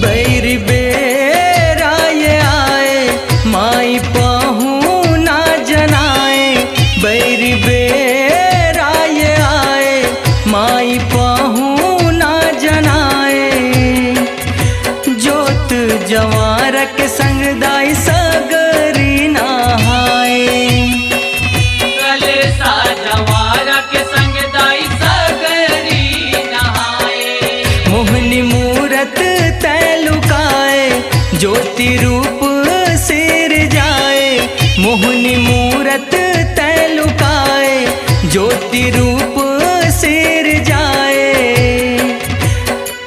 बैरी बेराय आए माई पहू ना जनाए। बैरी बेराय आए माई पहू ना जनाए। जोत जवार के संग दाई सगरी नहाए। कलसा जवार के संग दाई सगरी नहाए। मोहनी मूरत तैलुकाए ज्योति रूप सिर जाए। मोहनी मूरत तैलुकाए ज्योति रूप सिर जाए।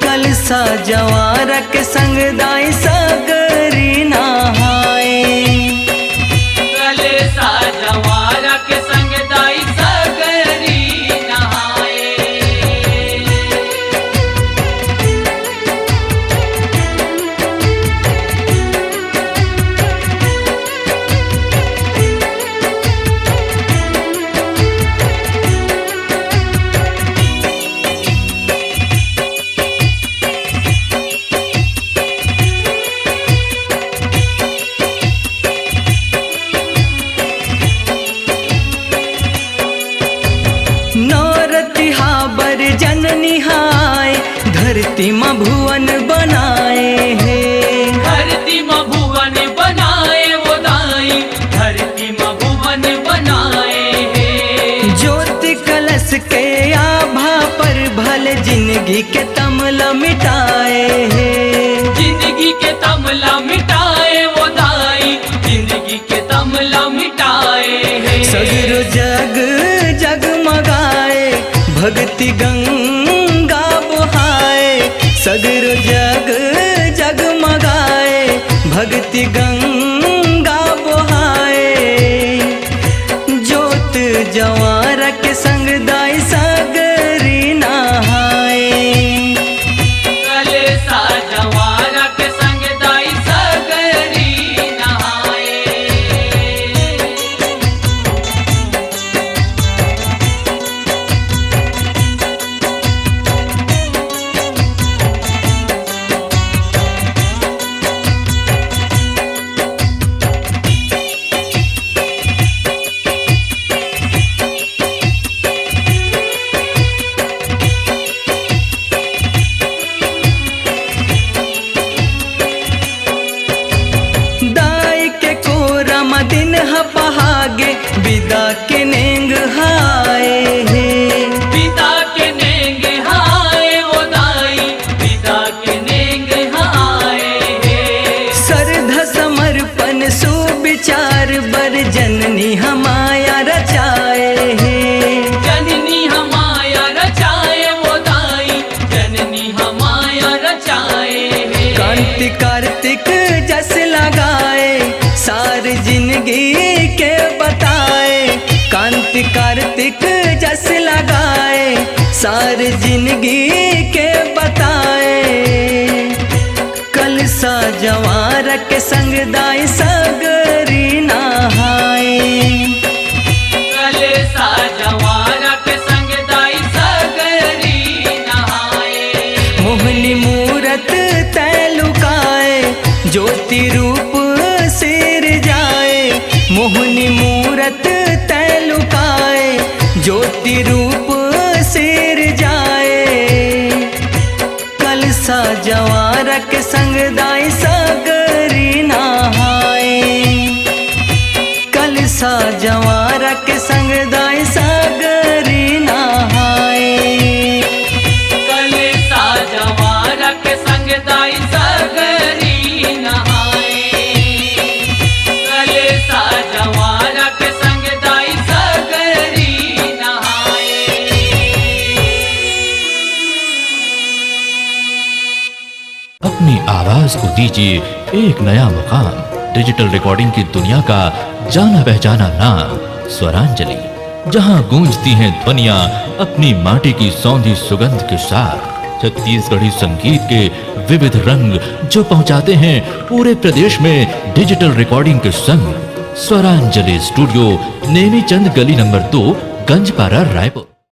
कलसा जवार के संग दाई सगरी नहाए। कलसा जवार के संग दाई सगरी नहाए। नौरतिहाबर जननी हाय धरती माँ भुवन बनाए है। धरती माँ भुवन बनाए वो दाई। धरती माँ भुवन बनाए है। ज्योति कलश के आभा पर भल जिंदगी के तमला मिटाए है। जिंदगी के तमला मिटाए वो दाई। जिंदगी के तमला मिटाए है। सगरो जग जगमगाए भक्ति गंगा बहाए। सगरो जग जगमगाए भक्ति गंगा बहाए। जोत जवार के संग दाई सगरी नहाए। कलसा जवार के संग दाई सगरी नहाए। दाई के कोरम दिन हपहागे विदा के नेंग हाय है। पिता के नेंग हाय वो दाई। पिता के नेंग हाय है। सरध समर्पण सुविचार बर जननी हमाया रचाए है। जननी हमाया रचाए वो दाई। जननी हमाया रचाए है। कांति कार्तिक जस लगाए सार जिंदगी के बताए। कांति कार्तिक जस लगाए सार जिंदगी के बताए। कलसा जवार के संग दाई सगरी नहाए। कलसा जवार के संग दाई सगरी नहाए। मोहनी मूरत तैलुकाए ज्योति रूप सिर जाए। मोहनी मूरत तैलुकाए ज्योति रूप सिर जाए। कलसा जवार के संग दाई सगरी नहाए। कलसा जवार के संग दाई सगरी नहाए। कलसा जवार के संग दाई सगरी नहाए। कलसा जवार के संग दाई सगरी नहाए। अपनी आवाज को दीजिए एक नया मुकाम। डिजिटल रिकॉर्डिंग की दुनिया का जाना पहचाना नाम स्वरांजलि, जहां गूंजती हैं ध्वनियां अपनी माटी की सौंधी सुगंध के साथ। छत्तीसगढ़ी संगीत के विविध रंग जो पहुंचाते हैं पूरे प्रदेश में डिजिटल रिकॉर्डिंग के संग। स्वरांजलि स्टूडियो, नेमीचंद गली नंबर 2, गंजपारा, रायपुर।